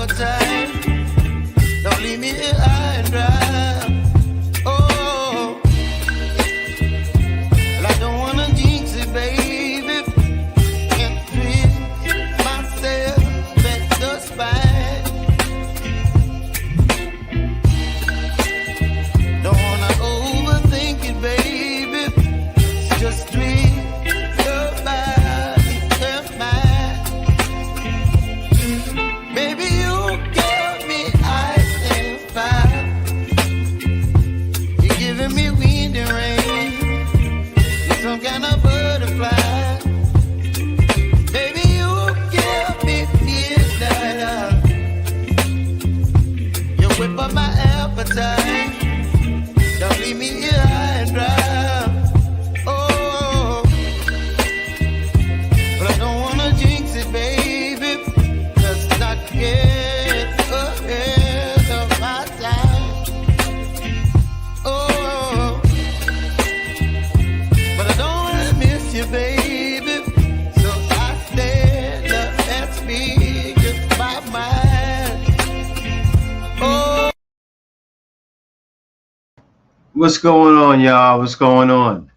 appetite. Don't leave me here high and dry. Oh, well, I don't wanna jinx it, baby. Can't twist myself at the spine. Don't wanna overthink it, baby. It's just twist your body and mine. Baby, you give me ice and fire. You're giving me wind and rain. You're some kind of butterfly. Baby, you give me midnight. You whip up my appetite. Don't leave me here high and dry. Oh, but I don't wanna jinx it, baby. Just not get ahead of my time. Oh, but I don't wanna miss you, baby. So I stand up and speak my mind. Oh. What's going on, y'all? What's going on?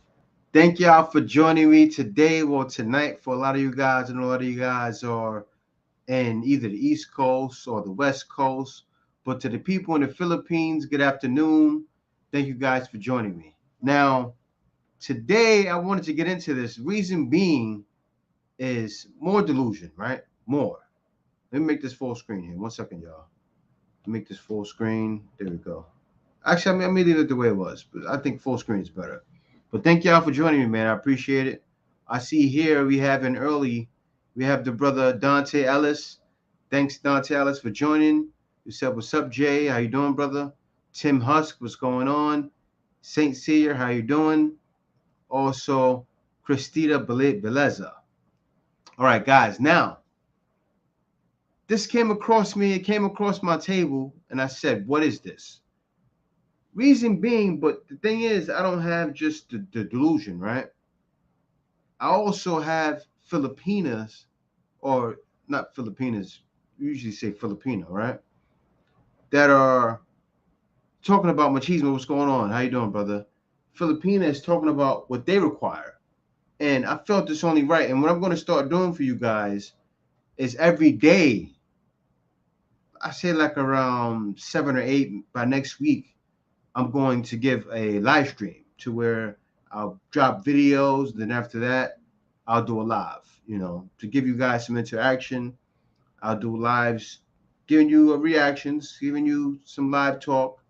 Thank y'all for joining me today or tonight. For a lot of you guys, and a lot of you guys are in either the East Coast or the West Coast. But to the people in the Philippines, good afternoon. Thank you guys for joining me. Now, today I wanted to get into this. Reason being is more delusion, right? More. Let me make this full screen here. 1 second, y'all. Make this full screen. There we go. Actually, I may leave it the way it was, but I think full screen is better. But thank y'all for joining me, man. I appreciate it. I see here we have the brother Dante Ellis. Thanks, Dante Ellis, for joining. You said, what's up, Jay? How you doing, brother? Tim Husk, what's going on? Saint Seer, how you doing? Also, Christina Beleza. All right, guys. Now, this came across me. It came across my table, and I said, what is this? Reason being, but the thing is, I don't have just the delusion, right? I also have Filipinas, or not Filipinas, we usually say Filipino, right? That are talking about machismo. What's going on? How you doing, brother? Filipina is talking about what they require. And I felt it's only right. And what I'm going to start doing for you guys is every day, I say like around 7 or 8 by next week, I'm going to give a live stream to where I'll drop videos. Then after that, I'll do a live, to give you guys some interaction. I'll do lives, giving you reactions, giving you some live talk.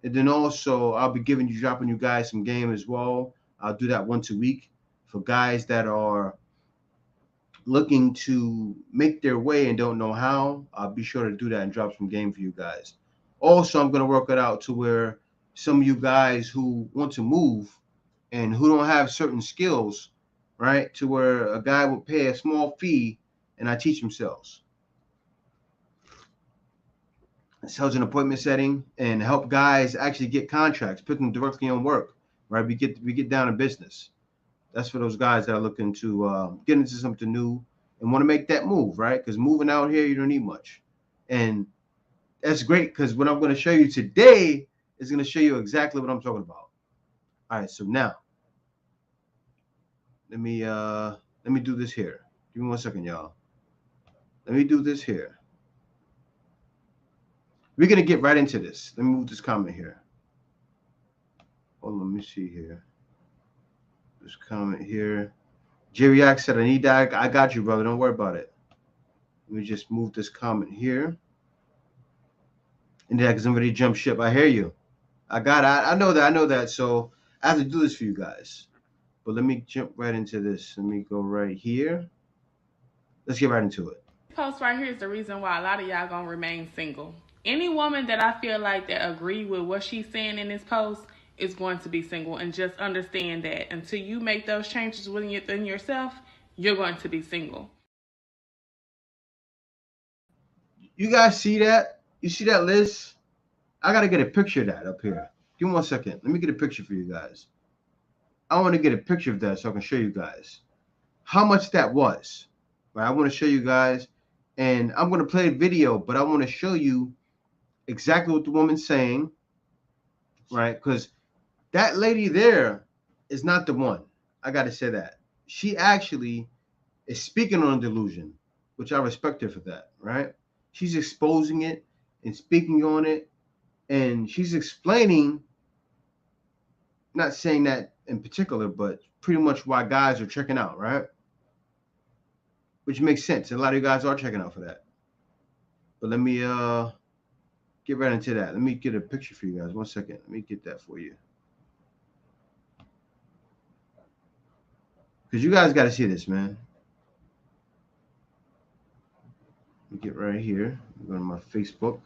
And then also I'll be dropping you guys some game as well. I'll do that once a week for guys that are looking to make their way and don't know how. I'll be sure to do that and drop some game for you guys. Also, I'm going to work it out to where some of you guys who want to move and who don't have certain skills, right, to where a guy will pay a small fee and I teach them sales. Sales and appointment setting and help guys actually get contracts, put them directly on work, right? We get down to business. That's for those guys that are looking to get into something new and want to make that move, right? Because moving out here, you don't need much. And that's great because what I'm going to show you today is going to show you exactly what I'm talking about. All right, so now let me do this here. Give me 1 second, y'all. Let me do this here. We're going to get right into this. Let me move this comment here. Hold on, let me see here. This comment here. Jerry Axe said, I need that. I got you, brother. Don't worry about it. Let me just move this comment here. And then somebody jump ship. I hear you. I know that. So I have to do this for you guys. But let me jump right into this. Let me go right here. Let's get right into it. This post right here is the reason why a lot of y'all gonna remain single. Any woman that I feel like that agree with what she's saying in this post is going to be single. And just understand that until you make those changes within yourself, you're going to be single. You guys see that? You see that list? I got to get a picture of that up here. Give me 1 second. Let me get a picture for you guys. I want to get a picture of that so I can show you guys how much that was. Right? I want to show you guys. And I'm going to play a video, but I want to show you exactly what the woman's saying, right? Because that lady there is not the one. I got to say that. She actually is speaking on delusion, which I respect her for that, right? She's exposing it and speaking on it, and she's explaining, not saying that in particular, but pretty much why guys are checking out, right? Which makes sense. A lot of you guys are checking out for that. But let me get right into that. Let me get a picture for you guys. 1 second. Let me get that for you. Because you guys got to see this, man. Let me get right here. Go to my Facebook.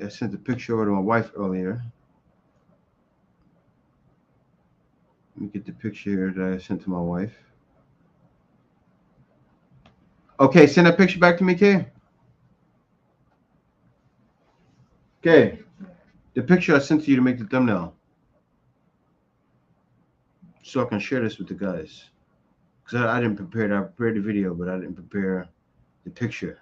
I sent the picture over to my wife earlier. Let me get the picture here that I sent to my wife. Okay, send that picture back to me, Kay. Okay, the picture I sent to you to make the thumbnail, so I can share this with the guys. Because I didn't prepare it. I prepared the video, but I didn't prepare the picture.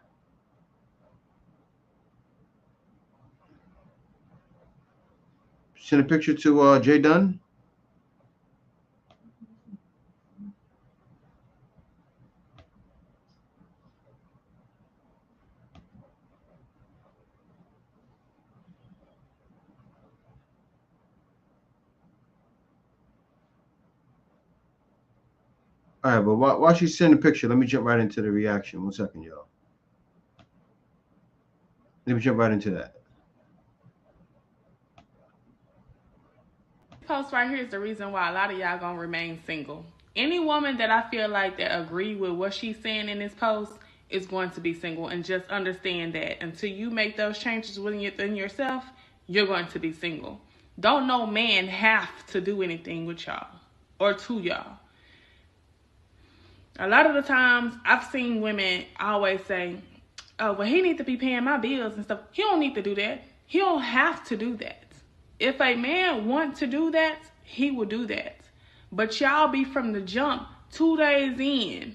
Send a picture to Jay Dunn. All right, but while she's sending a picture, let me jump right into the reaction. 1 second, y'all. Let me jump right into that. This post right here is the reason why a lot of y'all gonna remain single. Any woman that I feel like that agree with what she's saying in this post is going to be single, and just understand that until you make those changes within yourself, you're going to be single. Don't no man have to do anything with y'all or to y'all. A lot of the times I've seen women always say, oh, well, he needs to be paying my bills and stuff. He don't need to do that. He don't have to do that. If a man want to do that, he will do that. But y'all be from the jump 2 days in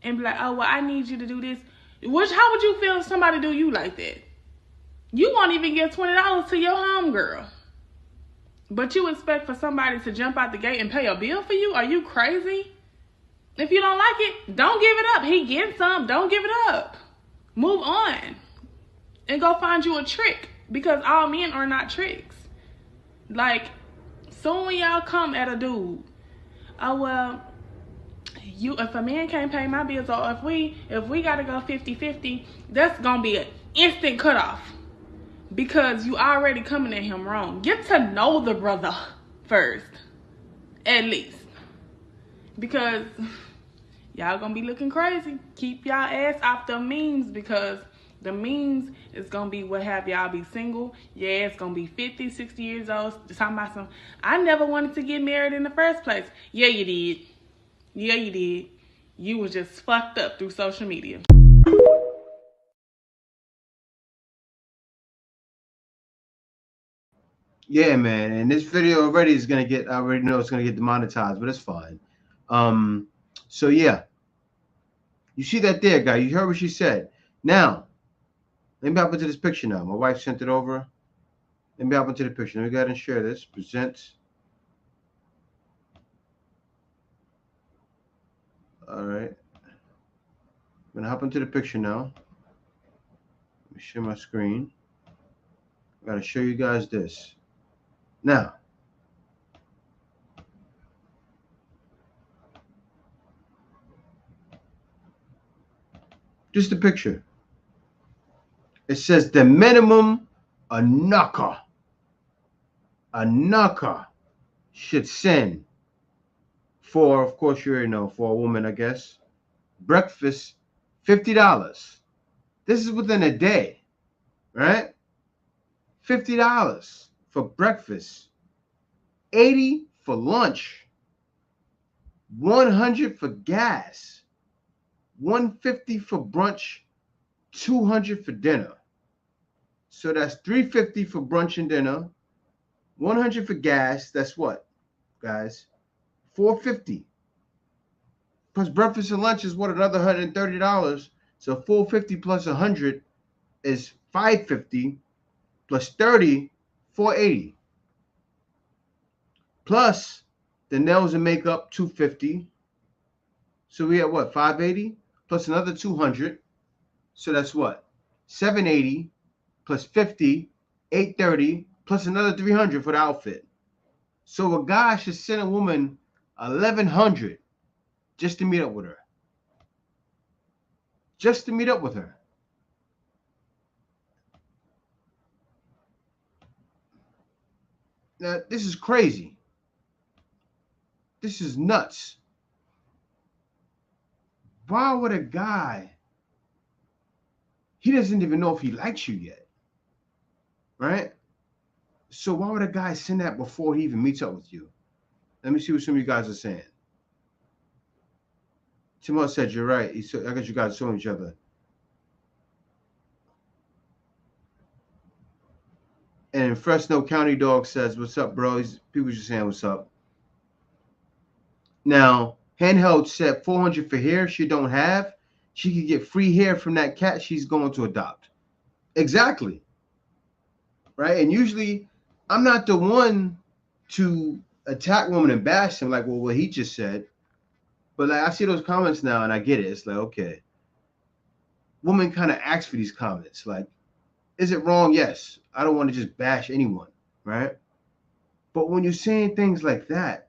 and be like, oh, well, I need you to do this. How would you feel if somebody do you like that? You won't even give $20 to your homegirl. But you expect for somebody to jump out the gate and pay a bill for you? Are you crazy? If you don't like it, don't give it up. He gets some. Don't give it up. Move on. And go find you a trick. Because all men are not tricks. Like, soon when y'all come at a dude, oh, well, if a man can't pay my bills, or if we got to go 50-50, that's going to be an instant cutoff. Because you already coming at him wrong. Get to know the brother first. At least. Because y'all gonna be looking crazy. Keep y'all ass off the memes, because the memes is gonna be what have y'all be single. Yeah, it's gonna be 50, 60 years old. Talking about some, I never wanted to get married in the first place. Yeah, you did. Yeah, you did. You was just fucked up through social media. Yeah, man. And this video already is gonna get, I already know it's gonna get demonetized, but it's fine. So yeah. You see that there, guy. You heard what she said. Now, let me hop into this picture now. My wife sent it over. Let me hop into the picture. Let me go ahead and share this. Present. All right. I'm gonna hop into the picture now. Let me share my screen. I gotta show you guys this. Now, just a picture. It says the minimum a knocker should send for, of course, you already know, for a woman, I guess, breakfast, $50. This is within a day, right? $50 for breakfast, $80 for lunch, $100 for gas, $150 for brunch, $200 for dinner. So that's $350 for brunch and dinner, $100 for gas. That's what, guys? $450. Plus breakfast and lunch is what, another $130. So $450 plus 100 is $550 plus 30, $480. Plus the nails and makeup, $250. So we have what, $580 plus another $200. So that's what, $780 plus 50, $830 plus another $300 for the outfit. So a guy should send a woman $1,100 just to meet up with her. Just to meet up with her. Now, this is crazy. This is nuts. Why would a guy, he doesn't even know if he likes you yet, right? So why would a guy send that before he even meets up with you? Let me see what some of you guys are saying. Timon said, you're right. I guess you guys saw each other. And Fresno County Dog says, what's up, bro? People just saying, what's up? Now, Handheld said 400 for hair she don't have. She could get free hair from that cat she's going to adopt. Exactly. Right? And usually, I'm not the one to attack women and bash them like, well, what he just said. But like, I see those comments now and I get it. It's like, okay. Women kind of ask for these comments. Like, is it wrong? Yes. I don't want to just bash anyone, right? But when you're saying things like that,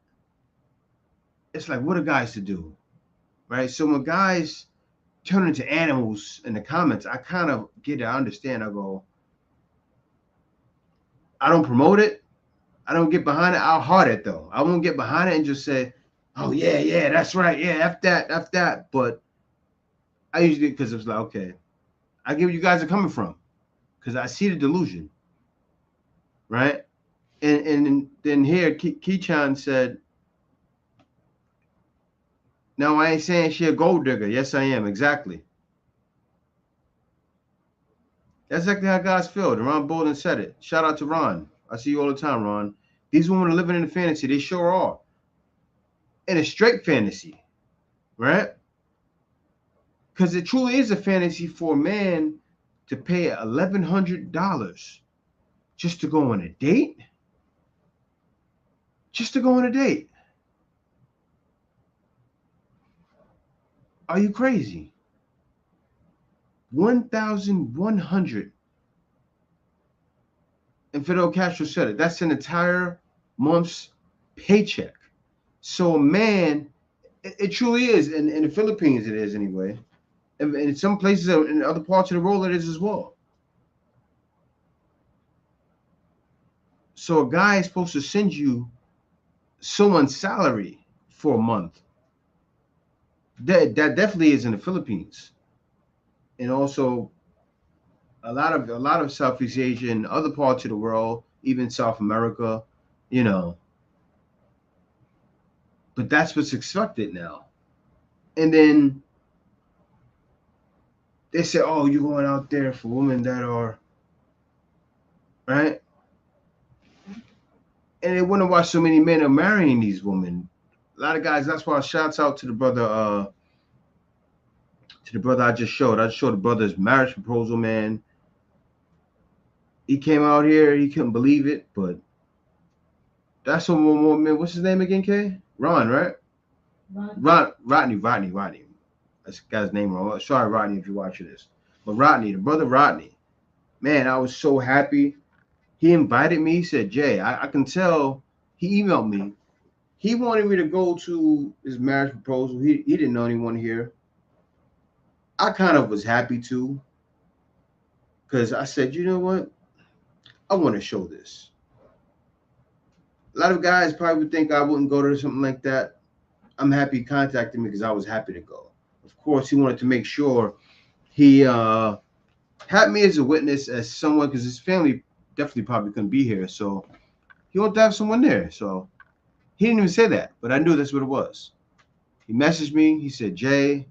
it's like, what are guys to do, right? So when guys turn into animals in the comments, I kind of get it. I understand. I go, I don't promote it. I don't get behind it. I'll heart it, though. I won't get behind it and just say, oh, yeah, that's right. Yeah, F that. But I usually, because it's like, okay, I get where you guys are coming from because I see the delusion, right? And then here, Kichan said, no, I ain't saying she a gold digger. Yes, I am. Exactly. That's exactly how guys feel. Ron Bolden said it. Shout out to Ron. I see you all the time, Ron. These women are living in a fantasy. They sure are. In a straight fantasy, right? Because it truly is a fantasy for a man to pay $1,100 just to go on a date. Just to go on a date. Are you crazy? 1,100. And Fidel Castro said it. That's an entire month's paycheck. So a man, it truly is. In the Philippines, it is anyway. And in some places, in other parts of the world, it is as well. So a guy is supposed to send you someone's salary for a month. That definitely is in the Philippines. And also a lot of Southeast Asia and other parts of the world, even South America, you know. But that's what's expected now. And then they say, oh, you're going out there for women that are, right? And they wonder why so many men are marrying these women. A lot of guys, that's why shouts out to the brother I just showed. I just showed the brother's marriage proposal, man. He came out here, he couldn't believe it, but that's one more man. What's his name again, Kay? Ron, right? Rodney. That's the guy's name wrong. Sorry, Rodney, if you're watching this. But Rodney, the brother Rodney, man, I was so happy. He invited me. He said, Jay, I can tell. He emailed me. He wanted me to go to his marriage proposal. He didn't know anyone here. I kind of was happy too. Because I said, you know what? I want to show this. A lot of guys probably would think I wouldn't go to something like that. I'm happy he contacted me because I was happy to go. Of course, he wanted to make sure he had me as a witness, as someone, because his family definitely probably couldn't be here. So he wanted to have someone there. So he didn't even say that, but I knew that's what it was. He messaged me. He said, Jay,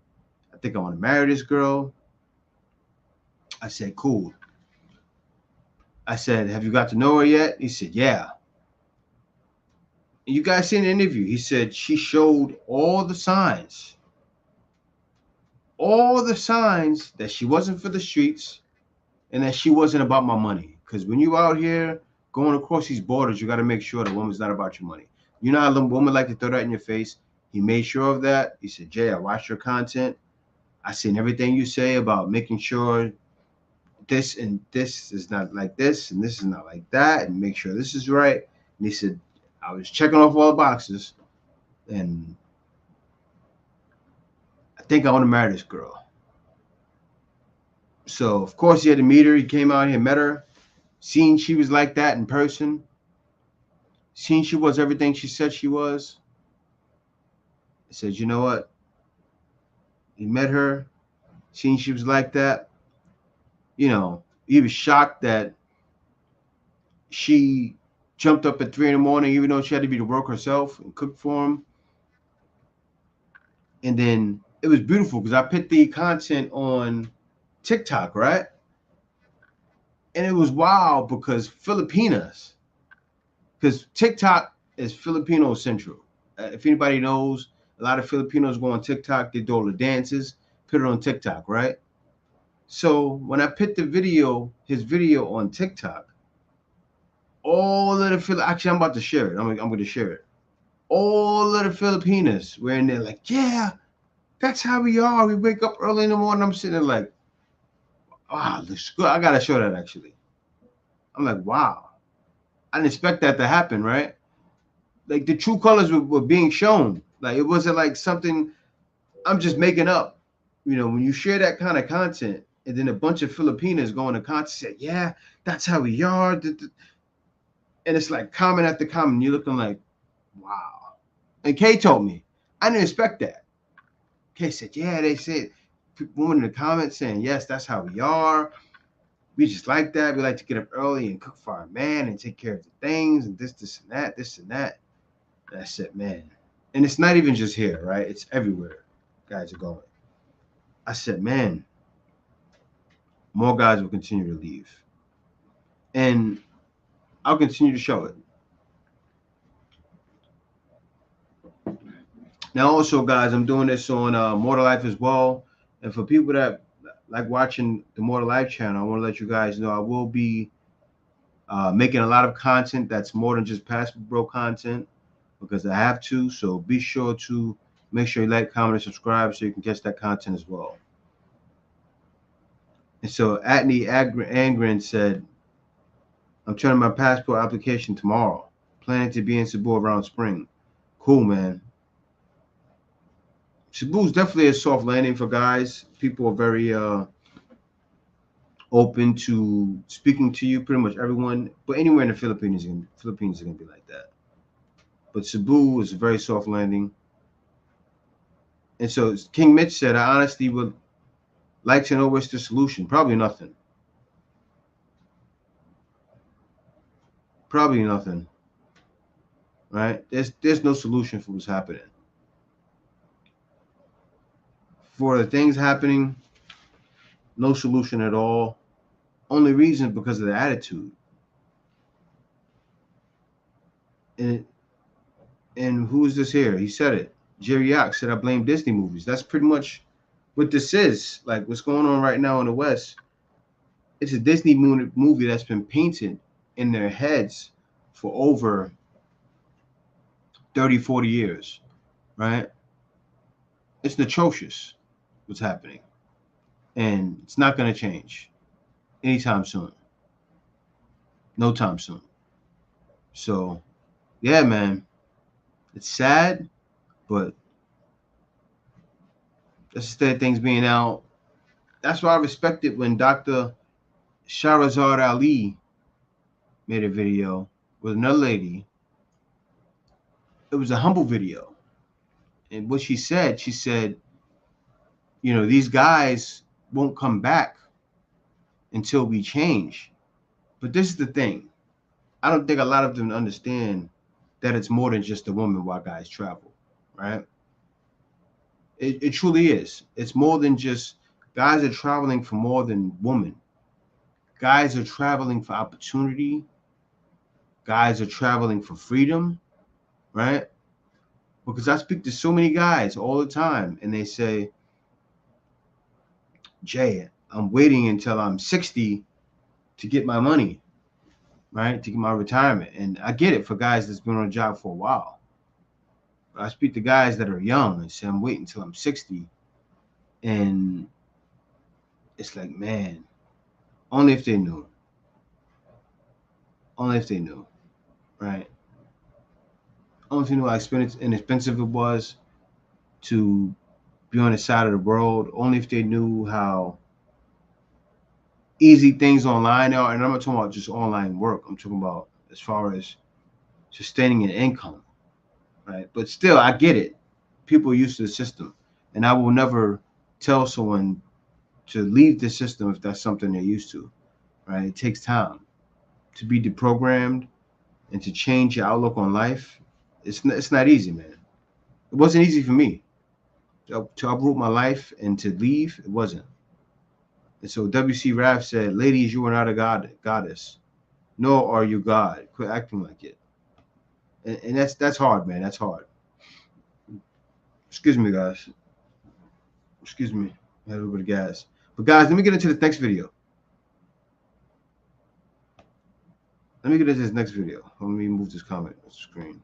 I think I want to marry this girl. I said, cool. I said, have you got to know her yet? He said, yeah. You guys seen the interview. He said she showed all the signs that she wasn't for the streets and that she wasn't about my money. Because when you out here going across these borders, you got to make sure the woman's not about your money. You know how the woman like to throw that in your face? He made sure of that. He said, Jay, I watched your content. I seen everything you say about making sure this and this is not like this and this is not like that and make sure this is right. And he said, I was checking off all the boxes and I think I want to marry this girl. So, of course, he had to meet her. He came out here, met her, seen she was like that in person, seen she was everything she said she was. He said, you know what? He met her, seen she was like that. You know, he was shocked that she jumped up at 3 in the morning, even though she had to be to work herself and cook for him. And then it was beautiful because I put the content on TikTok, right? And it was wild because Filipinas, because TikTok is Filipino central. If anybody knows, a lot of Filipinos go on TikTok, they do all the dances, put it on TikTok, right? So when I put his video on TikTok, all of the actually I'm about to share it. I'm going to share it. All of the Filipinas were in there like, yeah, that's how we are. We wake up early in the morning. I'm sitting there like, wow, looks good. I got to show that actually. I'm like, wow. I didn't expect that to happen, right? Like the true colors were being shown. Like it wasn't like something I'm just making up. You know, when you share that kind of content and then a bunch of Filipinas go on the content say, yeah, that's how we are. And it's like comment after comment. You're looking like, wow. And Kay told me, I didn't expect that. Kay said, yeah, they said, women in the comments saying, yes, that's how we are. We just like that. We like to get up early and cook for our man and take care of the things and this and that, this and that. And I said, man. And it's not even just here, right? It's everywhere guys are going. I said, man, more guys will continue to leave. And I'll continue to show it. Now, also, guys, I'm doing this on More to Life as well. And for people that like watching the More to Life channel, I want to let you guys know I will be making a lot of content that's more than just Passport Bro content because I have to. So be sure to make sure you like, comment, and subscribe so you can catch that content as well. And so Atney Angren said, I'm turning my passport application tomorrow. Planning to be in Cebu around spring. Cool, man. Cebu's definitely a soft landing for guys. People are very open to speaking to you, pretty much everyone. But anywhere in the Philippines are going to be like that. But Cebu is a very soft landing. And so King Mitch said, I honestly would like to know what's the solution. Probably nothing. Probably nothing. Right? There's no solution for what's happening. For the things happening, no solution at all. Only reason because of the attitude. And who is this here? He said it. Jerry Ox said, I blame Disney movies. That's pretty much what this is. Like what's going on right now in the West. It's a Disney movie that's been painted in their heads for over 30, 40 years, right? It's atrocious what's happening. And it's not going to change anytime soon. No time soon. So, yeah, man. It's sad, but that's instead of things being out. That's why I respect it when Dr. Shahrazad Ali made a video with another lady. It was a humble video. And what she said, you know, these guys won't come back until we change. But this is the thing. I don't think a lot of them understand that it's more than just a woman why guys travel, right? It truly is. It's more than just guys are traveling for more than women. Guys are traveling for opportunity. Guys are traveling for freedom. right? Because I speak to so many guys all the time, and they say, Jay, I'm waiting until I'm 60 to get my money, right? To get my retirement. And I get it for guys that's been on a job for a while. But I speak to guys that are young and say, I'm waiting until I'm 60. And it's like, man, only if they knew. Only if they knew, right? Only if they knew how inexpensive it was to be on the side of the road. Only if they knew how easy things online are. And I'm not talking about just online work. I'm talking about as far as sustaining an income, right? But still, I get it. People are used to the system, and I will never tell someone to leave the system if that's something they're used to, right? It takes time to be deprogrammed and to change your outlook on life. It's not easy, man. It wasn't easy for me to uproot my life and to leave. It wasn't. And so WC Raf said, "Ladies, you are not a goddess, nor are you God. Quit acting like it." And that's hard, man. That's hard. Excuse me, guys. Excuse me. I had a little bit of gas. But guys, let me get into the next video. Let me get into this next video. Let me move this comment on the screen.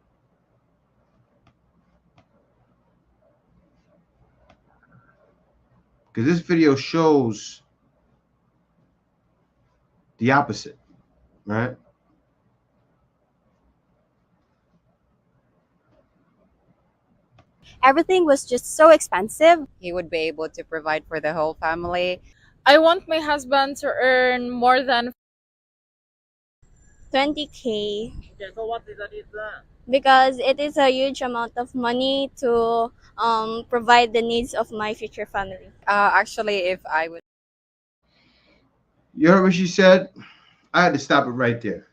Because this video shows the opposite, right? Everything was just so expensive. He would be able to provide for the whole family. I want my husband to earn more than 20K. Okay, so what is that? Because it is a huge amount of money to provide the needs of my future family. Actually, if I would. You heard what she said? I had to stop it right there.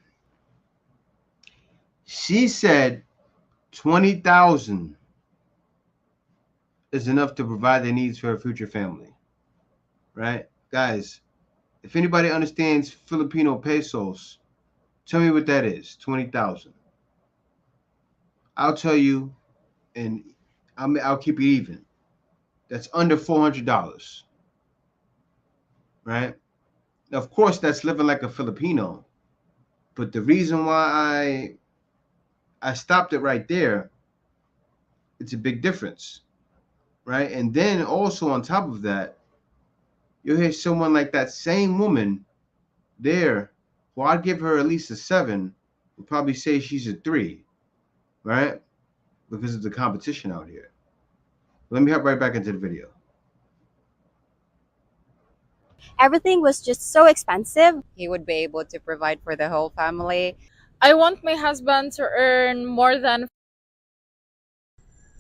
She said 20,000 is enough to provide their needs for her future family, right? Guys, if anybody understands Filipino pesos, tell me what that is. 20,000. I'll tell you, and I'll keep it even. That's under $400, right? Now, of course, that's living like a Filipino, but the reason why I stopped it right there, it's a big difference, right? And then also on top of that, you'll hear someone like that same woman there, who I'd give her at least a 7, would probably say she's a 3, right? Because of the competition out here. Let me hop right back into the video. Everything was just so expensive. He would be able to provide for the whole family. I want my husband to earn more than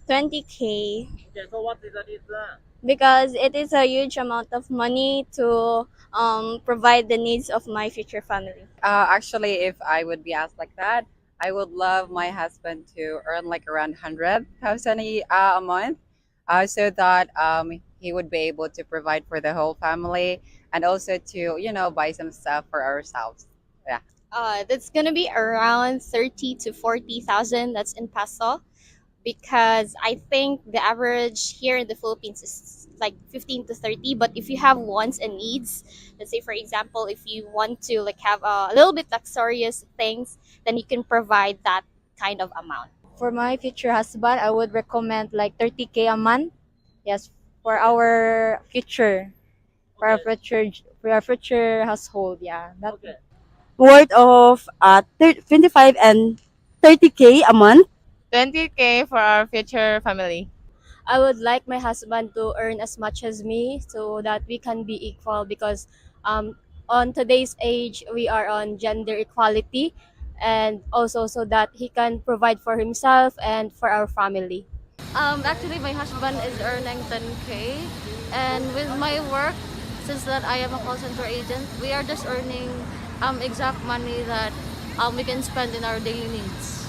20K. Okay, so what is that? Because it is a huge amount of money to provide the needs of my future family. Actually, if I would be asked like that, I would love my husband to earn like around 100,000 a month, so that he would be able to provide for the whole family and also to buy some stuff for ourselves. Yeah. That's gonna be around 30 to 40,000. That's in peso, because I think the average here in the Philippines is like 15 to 30. But if you have wants and needs, let's say for example, if you want to like have a little bit luxurious things, then you can provide that kind of amount. For my future husband, I would recommend like 30K a month. Yes, for our future, for our future household. Yeah, that Okay. Worth of 25 and 30K a month. 20K for our future family. I would like my husband to earn as much as me so that we can be equal, because on today's age we are on gender equality, and also so that he can provide for himself and for our family. Actually, my husband is earning 10K, and with my work, since that I am a call center agent, we are just earning exact money that we can spend in our daily needs.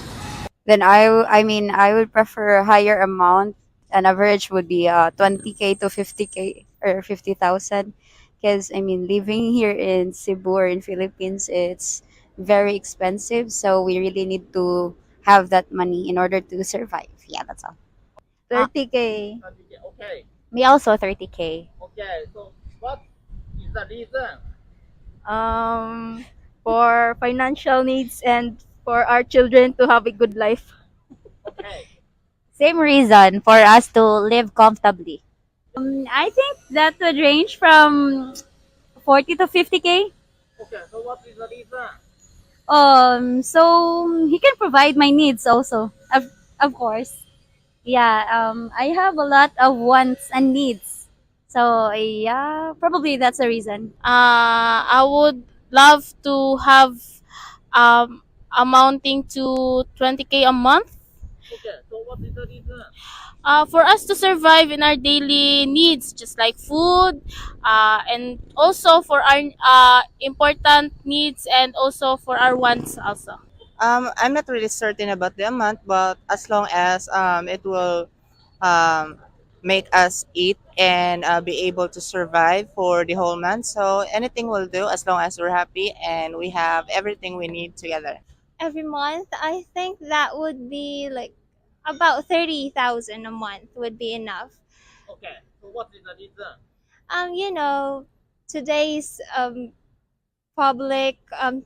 Then I mean I would prefer a higher amount. An average would be 20K to 50K or 50,000, because I mean living here in Cebu or in Philippines, it's very expensive, so we really need to have that money in order to survive. Yeah, that's all. 30K. Okay. Me also 30K. Okay. So what is the reason? Um, for financial needs and for our children to have a good life. Okay. Same reason, for us to live comfortably. I think that would range from 40 to 50K. Okay. So what is the reason? So he can provide my needs also, of course. Yeah, I have a lot of wants and needs. So yeah, probably that's the reason. I would love to have amounting to 20K a month Okay. So what is the reason? for us to survive in our daily needs, just like food, and also for our important needs and also for our wants also. I'm not really certain about the amount, but as long as it will um, make us eat and be able to survive for the whole month. So anything will do as long as we're happy and we have everything we need together. Every month, I think that would be like about 30,000 a month would be enough. Okay. So what is the reason? You know, today's public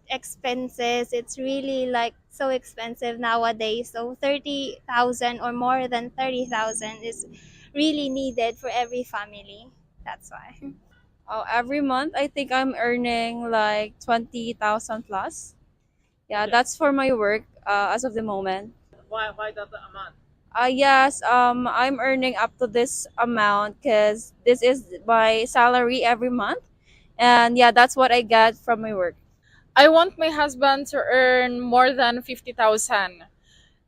expenses, it's really like so expensive nowadays. So 30,000 or more than 30,000 is really needed for every family. That's why. Every month, I think I'm earning like 20,000 plus. Yeah, Okay. that's for my work as of the moment. Why that amount? Yes, I'm earning up to this amount because this is my salary every month. And yeah, that's what I get from my work. I want my husband to earn more than 50,000.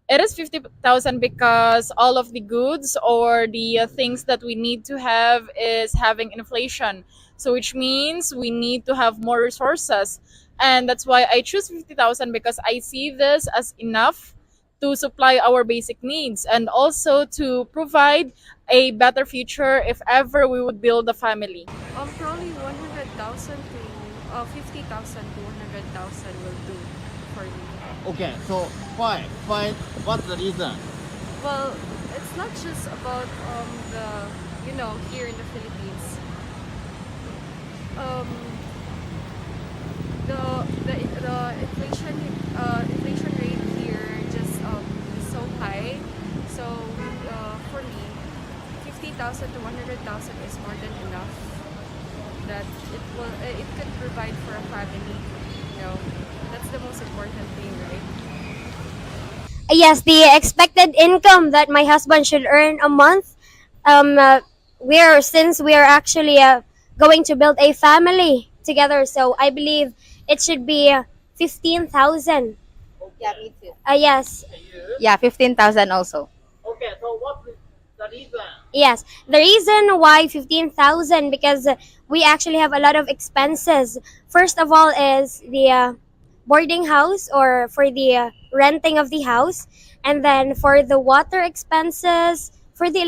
It is 50,000 because all of the goods or the things that we need to have is having inflation. So which means we need to have more resources. And that's why I choose 50,000 because I see this as enough to supply our basic needs and also to provide a better future if ever we would build a family. Probably 100,000 to 50,000 to 100,000 will do for me. Okay, so why? What's the reason? Well, it's not just about here in the Philippines. Um, the inflation rate here just is so high. So for me, 50,000 to 100,000 is more than enough. That it could provide for a family. That's the most important thing, right? Yes, the expected income that my husband should earn a month. Since we are actually going to build a family together, so I believe it should be 15,000. Yeah, me too. Yes. Yeah, 15,000 also. Okay, so what is the reason? Yes, the reason why 15,000 because we actually have a lot of expenses. First of all is the boarding house or for the renting of the house, and then for the water expenses, for the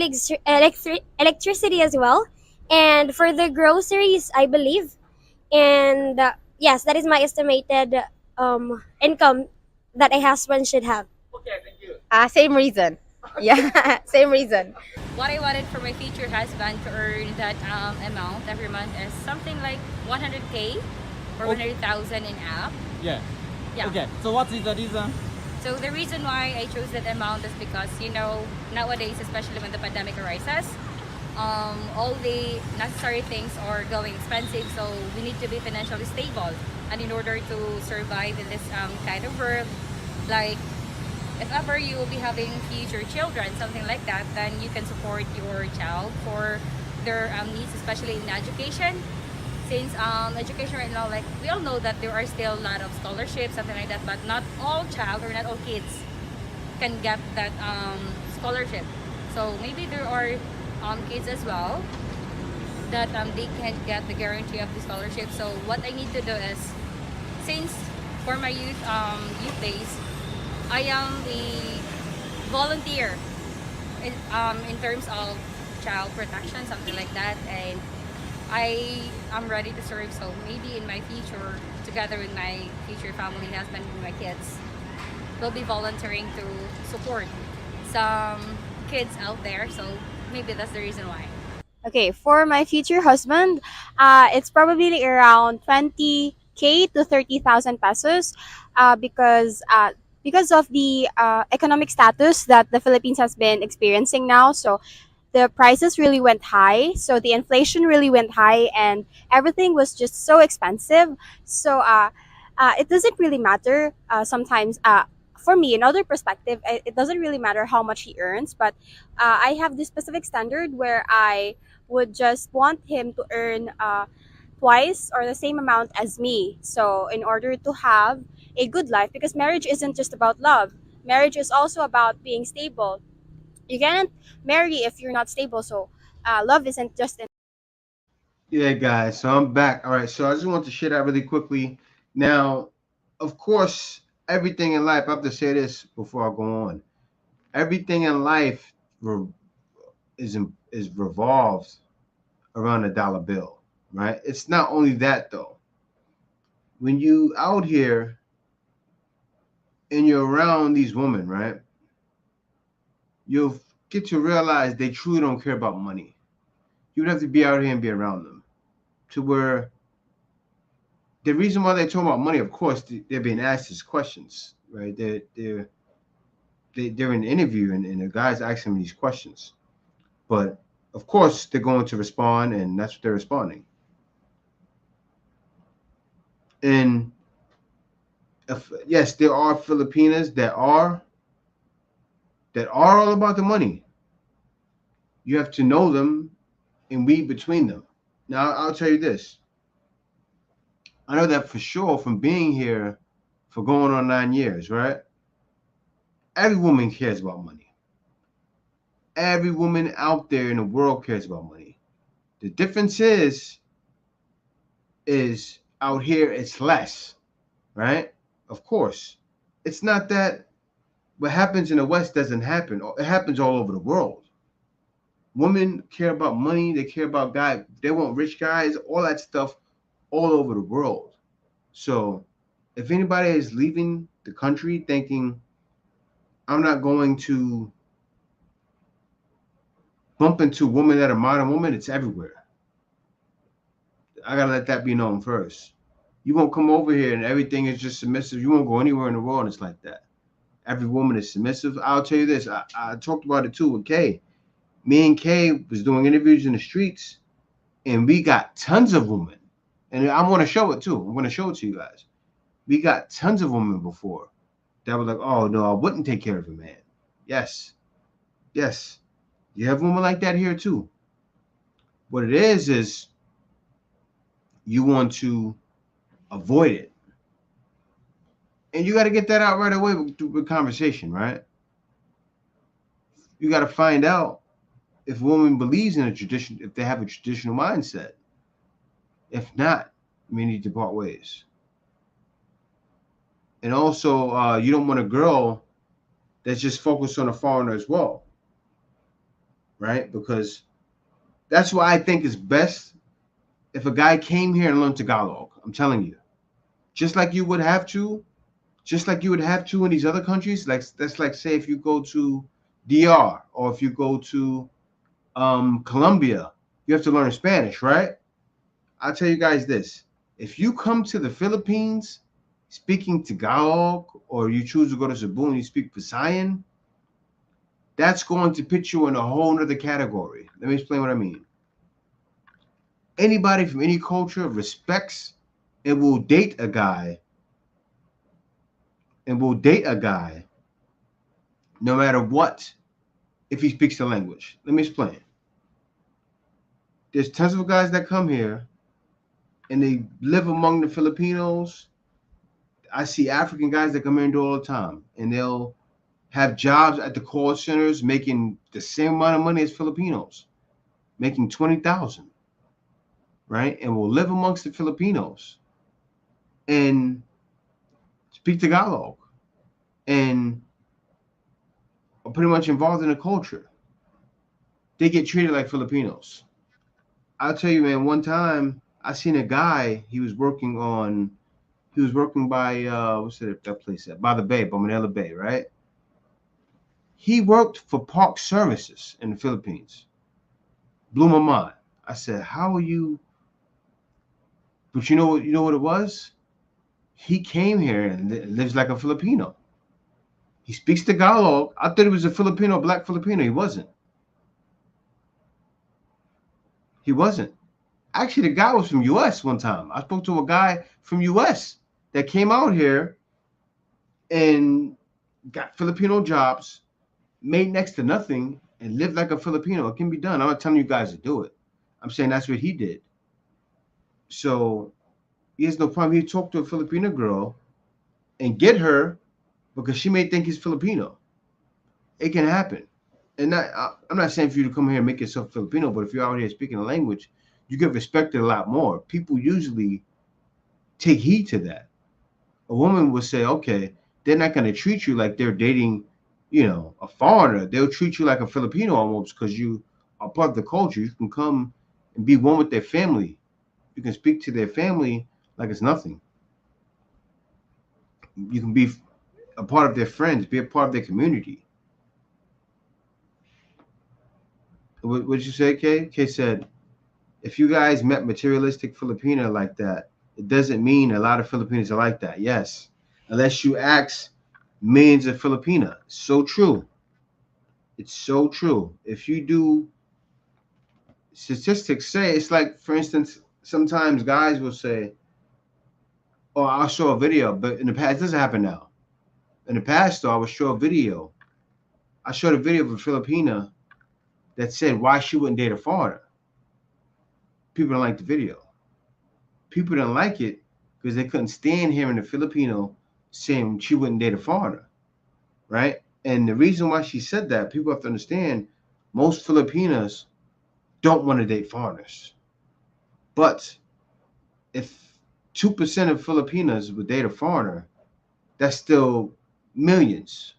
electricity as well, and for the groceries, I believe. And yes, that is my estimated income that a husband should have. Okay, thank you. Same reason. Yeah, same reason. What I wanted for my future husband to earn that amount every month is something like 100K or 100,000 in app. Yeah. Yeah. Okay, so what is the reason? So the reason why I chose that amount is because, nowadays, especially when the pandemic arises, all the necessary things are going expensive, so we need to be financially stable. And in order to survive in this kind of world, like if ever you will be having future children, something like that, then you can support your child for their needs, especially in education. Since education right now, like we all know that there are still a lot of scholarships, something like that, but not all child or not all kids can get that scholarship. So maybe there are kids as well that they can't get the guarantee of the scholarship. So what I need to do is, since for my youth days, I am a volunteer in terms of child protection, something like that, and I am ready to serve. So maybe in my future, together with my future family, husband, and my kids, will be volunteering to support some kids out there. So maybe that's the reason why. Okay, for my future husband, it's probably around 20K to 30,000 pesos, because of the economic status that the Philippines has been experiencing now. So the prices really went high, so the inflation really went high, and everything was just so expensive. So it doesn't really matter sometimes. For me, another perspective, it doesn't really matter how much he earns, but I have this specific standard where I would just want him to earn twice or the same amount as me. So in order to have a good life, because marriage isn't just about love, marriage is also about being stable. You can't marry if you're not stable. So love isn't just Yeah, guys. So I'm back. All right. So I just want to share that really quickly. Now, of course, everything in life. I have to say this before I go on. Everything in life is revolved around a dollar bill, right? It's not only that though. When you out here and you're around these women, right? You'll get to realize they truly don't care about money. You would have to be out here and be around them to where the reason why they talk about money, of course, they're being asked these questions, right? They're in an interview and the guy's asking them these questions, but of course they're going to respond, and that's what they're responding. And if, yes, there are Filipinas that are all about the money. You have to know them and read between them. Now, I'll tell you this. I know that for sure from being here for going on 9 years, right? Every woman cares about money. Every woman out there in the world cares about money. The difference is out here it's less, right? Of course. It's not that what happens in the West doesn't happen. It happens all over the world. Women care about money. They care about guys. They want rich guys, all that stuff all over the world. So if anybody is leaving the country thinking, I'm not going to bump into women that are modern women, it's everywhere. I gotta let that be known first. You won't come over here and everything is just submissive. You won't go anywhere in the world and it's like that. Every woman is submissive. I'll tell you this. I talked about it too with Kay. Me and Kay was doing interviews in the streets, and we got tons of women. And I want to show it too. I'm going to show it to you guys. We got tons of women before that were like, oh, no, I wouldn't take care of a man. Yes. Yes. You have women like that here too. What it is you want to avoid it. And you got to get that out right away with conversation, right? You got to find out if a woman believes in a tradition, if they have a traditional mindset. If not, we need to part ways. And also, you don't want a girl that's just focused on a foreigner as well, right? Because that's why I think is best if a guy came here and learned Tagalog. I'm telling you, just like you would have to, in these other countries. Like that's like say if you go to DR or if you go to Colombia, you have to learn Spanish, right? I'll tell you guys this. If you come to the Philippines speaking Tagalog or you choose to go to Cebu and you speak Visayan, that's going to put you in a whole nother category. Let me explain what I mean. Anybody from any culture respects and will date a guy no matter what if he speaks the language. Let me explain. There's tons of guys that come here and they live among the Filipinos. I see African guys that come here and do all the time, and they'll have jobs at the call centers making the same amount of money as Filipinos, making 20,000, right? And will live amongst the Filipinos and speak Tagalog and are pretty much involved in the culture. They get treated like Filipinos. I'll tell you, man, one time I seen a guy, he was working on He was working by what's that place at? By the Bay, by Manila Bay, right? He worked for Park Services in the Philippines. Blew my mind. I said, "How are you?" But you know what it was? He came here and lives like a Filipino. He speaks Tagalog. I thought he was a Filipino, black Filipino. He wasn't. He wasn't. Actually, the guy was from U.S. one time. I spoke to a guy from U.S. that came out here and got Filipino jobs, made next to nothing, and lived like a Filipino. It can be done. I'm not telling you guys to do it. I'm saying that's what he did. So he has no problem. He talked to a Filipino girl and get her because she may think he's Filipino. It can happen. And I'm not saying for you to come here and make yourself Filipino, but if you're out here speaking the language, you get respected a lot more. People usually take heed to that. A woman will say, okay, they're not going to treat you like they're dating, a foreigner. They'll treat you like a Filipino almost because you are part of the culture. You can come and be one with their family. You can speak to their family like it's nothing. You can be a part of their friends, be a part of their community. What did you say, Kay? Kay said, if you guys met materialistic Filipino like that, it doesn't mean a lot of Filipinos are like that. Yes. Unless you ask millions of Filipina. So true. It's so true. If you do, statistics say, it's like, for instance, sometimes guys will say, oh, I'll show a video, but in the past, it doesn't happen now. In the past, though, I would show a video. I showed a video of a Filipina that said why she wouldn't date a foreigner. People don't like the video. People didn't like it because they couldn't stand hearing a Filipino saying she wouldn't date a foreigner, right? And the reason why she said that, people have to understand, most Filipinas don't want to date foreigners. But if 2% of Filipinas would date a foreigner, that's still millions.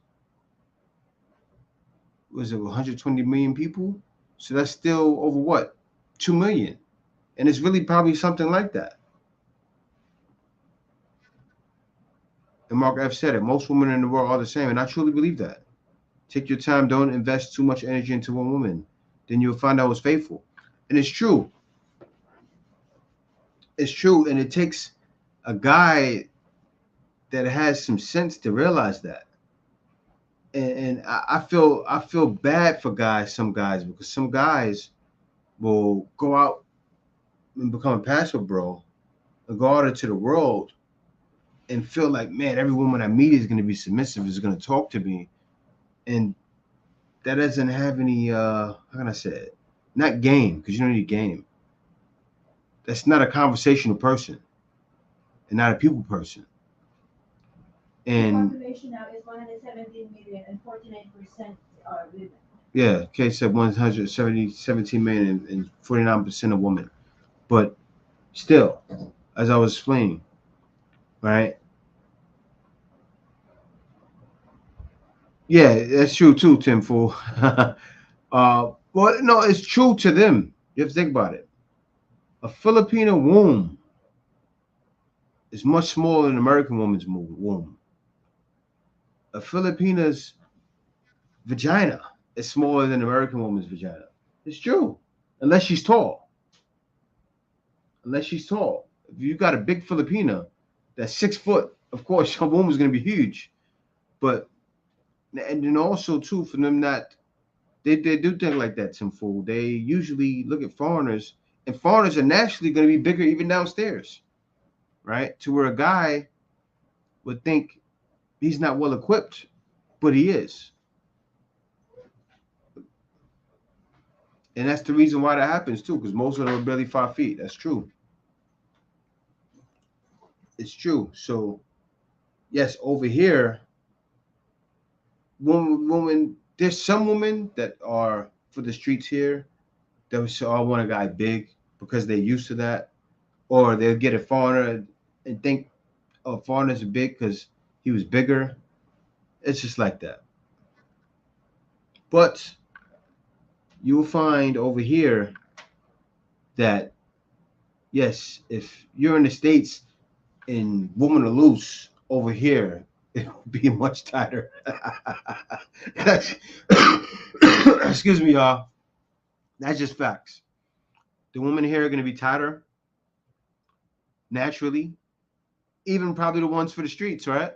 Was it 120 million people? So that's still over what? 2 million. And it's really probably something like that. And Mark F said it. Most women in the world are the same. And I truly believe that. Take your time. Don't invest too much energy into one woman. Then you'll find out what's faithful. And it's true. It's true. And it takes a guy that has some sense to realize that. And I feel bad for guys, some guys, because some guys will go out and become a passport bro and go out into the world and feel like, man, every woman I meet is going to be submissive, is going to talk to me. And that doesn't have any, how can I say it? Not game, because you don't need game. That's not a conversational person and not a people person. And the population now is 117 million and 49% are women. Yeah, Kay said 17 million and 49% of women. But still, as I was explaining, right? Yeah, that's true too, Tim Fool. Well, no, it's true to them. You have to think about it. A Filipino womb is much smaller than an American woman's womb. A Filipina's vagina is smaller than an American woman's vagina. It's true, unless she's tall. Unless she's tall. If you got a big Filipina that's 6 foot, of course, her womb is going to be huge. But, and then also, too, for them not, they do think like that, Tim Fool. They usually look at foreigners, and foreigners are naturally going to be bigger even downstairs, right? To where a guy would think he's not well equipped, but he is. And that's the reason why that happens, too, because most of them are barely 5 feet. That's true. It's true. So, yes, over here, woman, there's some women that are for the streets here that would say, oh, I want a guy big because they're used to that. Or they'll get a foreigner and think, oh, foreigners are big because he was bigger. It's just like that. But you will find over here that, yes, if you're in the States, and woman to loose over here, it would be much tighter. Excuse me, y'all. That's just facts. The women here are going to be tighter naturally, even probably the ones for the streets, right?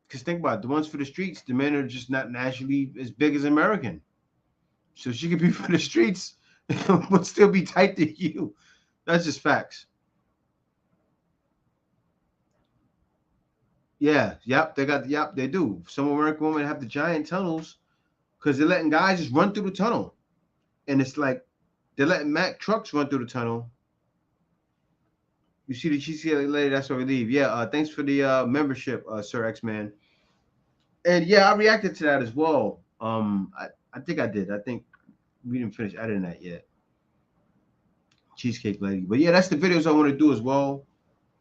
Because think about it, the ones for the streets, the men are just not naturally as big as American. So she could be for the streets, but still be tight to you. That's just facts. Yeah, yep, they do. Some American women have the giant tunnels because they're letting guys just run through the tunnel. And it's like they're letting Mack trucks run through the tunnel. You see the GCA lady, that's where we leave. Yeah, thanks for the membership, Sir X-Man. And yeah, I reacted to that as well. I think I did. I think we didn't finish editing that yet. Cheesecake Lady. But yeah, that's the videos I want to do as well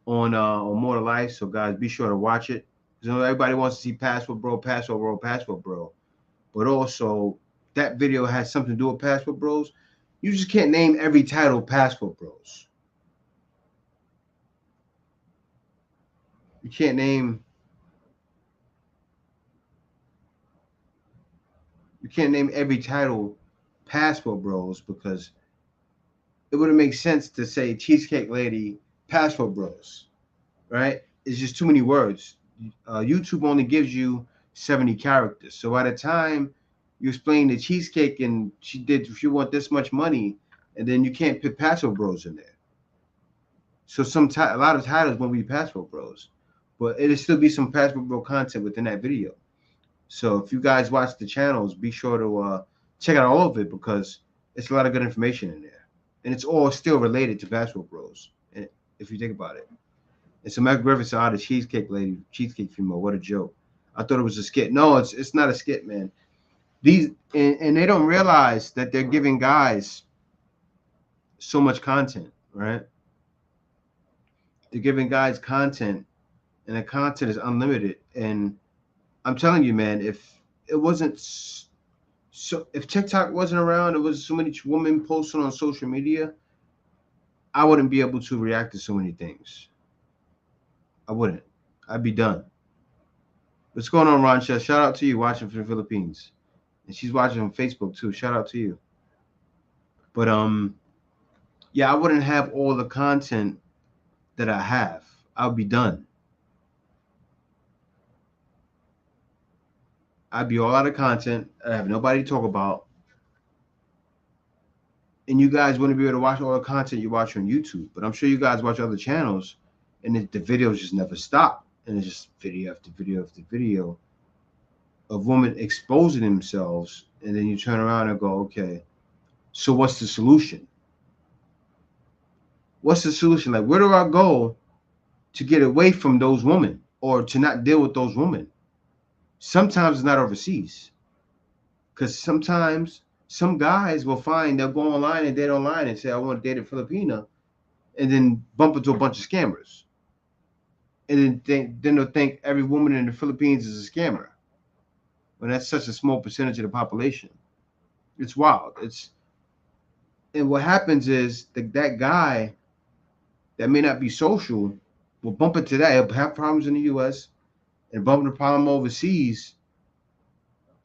on More to Life. So guys, be sure to watch it. Because everybody wants to see Passport Bro, Passport Bro, Passport Bro. But also that video has something to do with Passport Bros. You just can't name every title Passport Bros. You can't name every title Passport Bros because it wouldn't make sense to say Cheesecake Lady, Passport Bros, right? It's just too many words. YouTube only gives you 70 characters. So by the time you explain the cheesecake and she want this much money, and then you can't put Passport Bros in there. So a lot of titles won't be Passport Bros, but it'll still be some Passport Bro content within that video. So if you guys watch the channels, be sure to check out all of it because it's a lot of good information in there. And it's all still related to Passport Bros, if you think about it. And so Matt Griffith said, the Cheesecake Lady, Cheesecake Female, what a joke. I thought it was a skit. No, it's not a skit, man. These and they don't realize that they're giving guys so much content, right? They're giving guys content, and the content is unlimited. And I'm telling you, man, if it wasn't so, if TikTok wasn't around, it was so many women posting on social media, I wouldn't be able to react to so many things. I wouldn't. I'd be done. What's going on, Roncha? Shout out to you watching from the Philippines. And she's watching on Facebook too. Shout out to you. But yeah, I wouldn't have all the content that I have. I'll be done. I'd be all out of content. I have nobody to talk about. And you guys wouldn't be able to watch all the content you watch on YouTube. But I'm sure you guys watch other channels and the videos just never stop. And it's just video after video after video of women exposing themselves. And then you turn around and go, okay, so what's the solution? What's the solution? Like, where do I go to get away from those women or to not deal with those women? Sometimes it's not overseas. Because sometimes some guys will find they'll go online and date online and say, I want to date a Filipina, and then bump into a bunch of scammers. And then they'll think every woman in the Philippines is a scammer. When that's such a small percentage of the population. It's wild. And what happens is that guy that may not be social will bump into that. He'll have problems in the US and bump into a problem overseas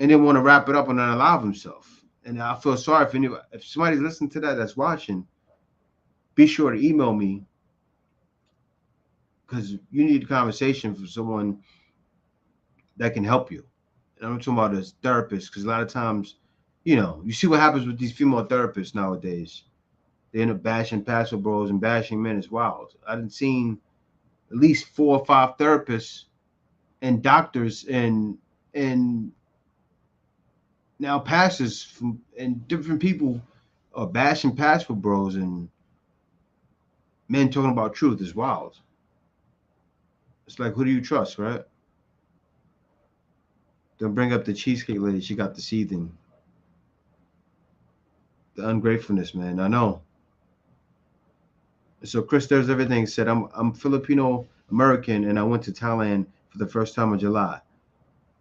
and then want to wrap it up and not allow himself. And I feel sorry for anybody. If somebody's listening to that that's watching, be sure to email me because you need a conversation from someone that can help you. And I'm talking about as therapists because a lot of times, you see what happens with these female therapists nowadays. They end up bashing Passport Bros and bashing men as wild. I've seen at least 4 or 5 therapists and doctors and now pastors and different people are bashing Passport Bros and men talking about truth is wild. It's like, who do you trust, right? Don't bring up the Cheesecake Lady. She got the seething. The ungratefulness, man. I know. So Chris, there's everything said. I'm Filipino American and I went to Thailand for the first time in July.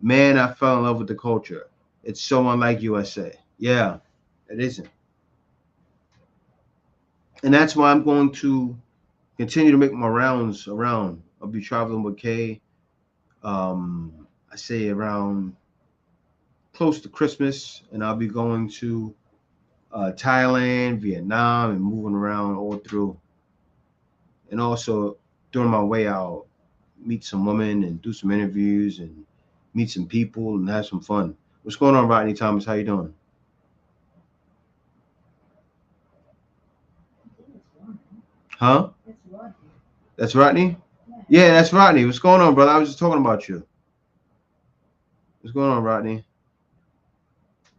Man, I fell in love with the culture. It's so unlike USA. Yeah, it isn't. And that's why I'm going to continue to make my rounds around. I'll be traveling with Kay. I say around close to Christmas, and I'll be going to Thailand, Vietnam, and moving around all through. And also during my way, I'll meet some women and do some interviews and meet some people and have some fun. What's going on, Rodney Thomas? How you doing? Huh? That's Rodney? Yeah, that's Rodney. What's going on, brother? I was just talking about you. What's going on, Rodney?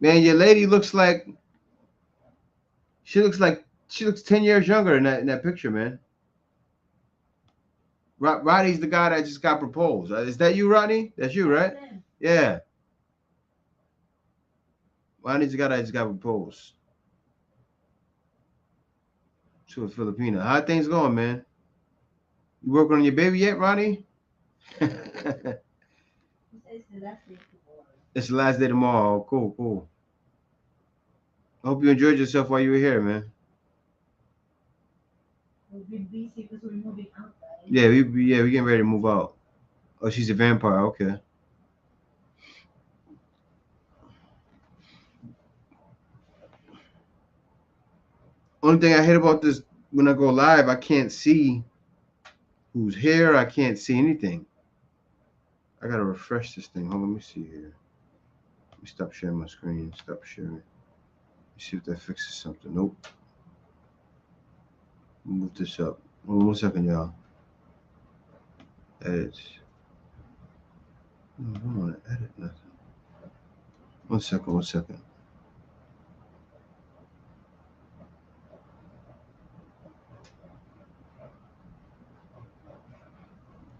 Man, your lady looks like she looks 10 years younger in that picture, man. Rodney's the guy that just got proposed. Is that you, Rodney? That's you, right? Yeah. Rodney's the guy that just got proposed to a Filipina. How things going, man? You working on your baby yet, Rodney? It's the last day tomorrow. Cool, cool. I hope you enjoyed yourself while you were here, man. We've been busy because we're moving out, right? Yeah, we getting ready to move out. Oh, she's a vampire. Okay. Only thing I hate about this, when I go live, I can't see who's here. I can't see anything. I gotta refresh this thing. Hold on, let me see here. Let me stop sharing my screen. Stop sharing. Let me see if that fixes something. Nope. Move this up. Hold on 1 second, y'all. Edit. No, I don't want to edit nothing. 1 second, 1 second.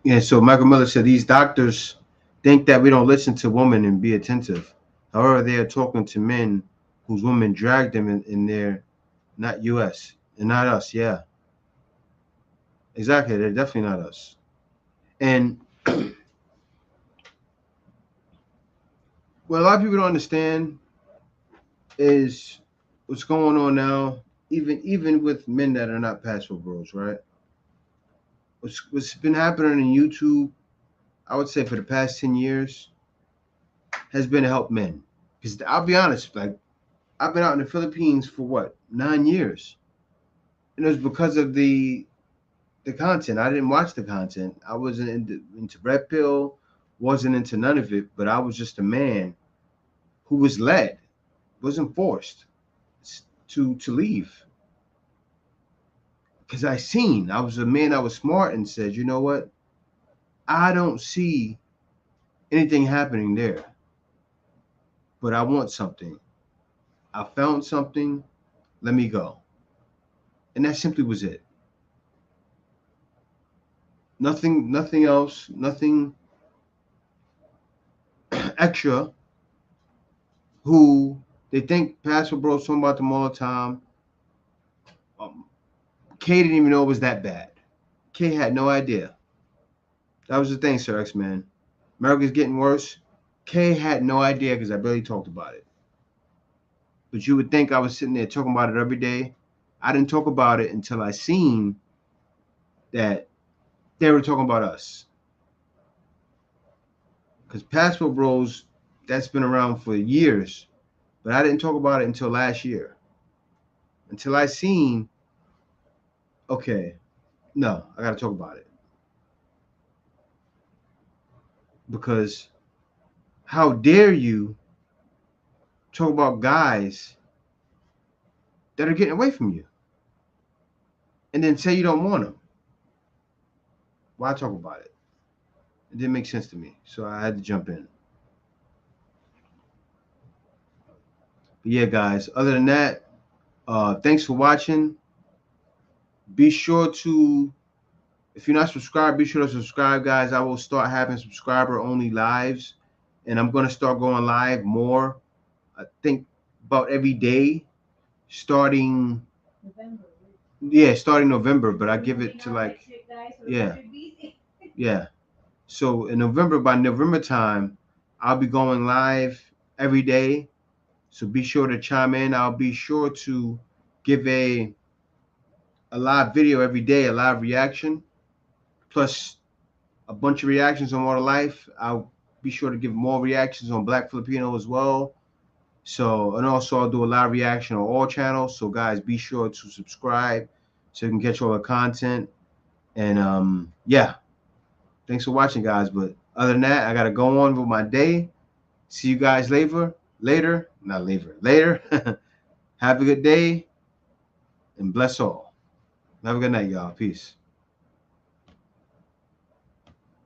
Yeah, so Michael Miller said these doctors think that we don't listen to women and be attentive. However, they are talking to men whose women drag them in their, not us, and not us. Yeah, exactly. They're definitely not us. And what a lot of people don't understand is what's going on now, even with men that are not passport bros, right? What's been happening in YouTube, I would say for the past 10 years, has been to help men. Because I'll be honest, like I've been out in the Philippines for what, 9 years, and it was because of the content. I didn't watch the content. I wasn't into Red Pill, wasn't into none of it. But I was just a man who was led, wasn't forced to leave. Because I was a man that was smart and said, you know what? I don't see anything happening there, but I want something. I found something. Let me go. And that simply was it. Nothing else, nothing extra. Who they think Pastor Bros talking about them all the time. Kay didn't even know it was that bad. Kay had no idea. That was the thing, Sir X-Man. America's getting worse. Kay had no idea because I barely talked about it. But you would think I was sitting there talking about it every day. I didn't talk about it until I seen that they were talking about us. Because Passport Bros, that's been around for years. But I didn't talk about it until last year. Until I seen, okay, no, I got to talk about it. Because how dare you talk about guys that are getting away from you and then say you don't want them? Why talk about it? It didn't make sense to me, so I had to jump in. But yeah, guys, other than that, thanks for watching. Be sure to, if you're not subscribed, be sure to subscribe, guys. I will start having subscriber-only lives, and I'm going to start going live more, I think, about every day, starting November. Yeah, starting November, but I give it to like, yeah. Yeah. So in November, by November time, I'll be going live every day. So be sure to chime in. I'll be sure to give a a live video every day, a live reaction, plus a bunch of reactions on Water Life. I'll be sure to give more reactions on Black Filipino as well. So, and also I'll do a live reaction on all channels. So guys, be sure to subscribe so you can catch all the content. And yeah, thanks for watching, guys. But other than that, I gotta go on with my day. See you guys later. Later. Have a good day and bless all. Have a good night, y'all. Peace.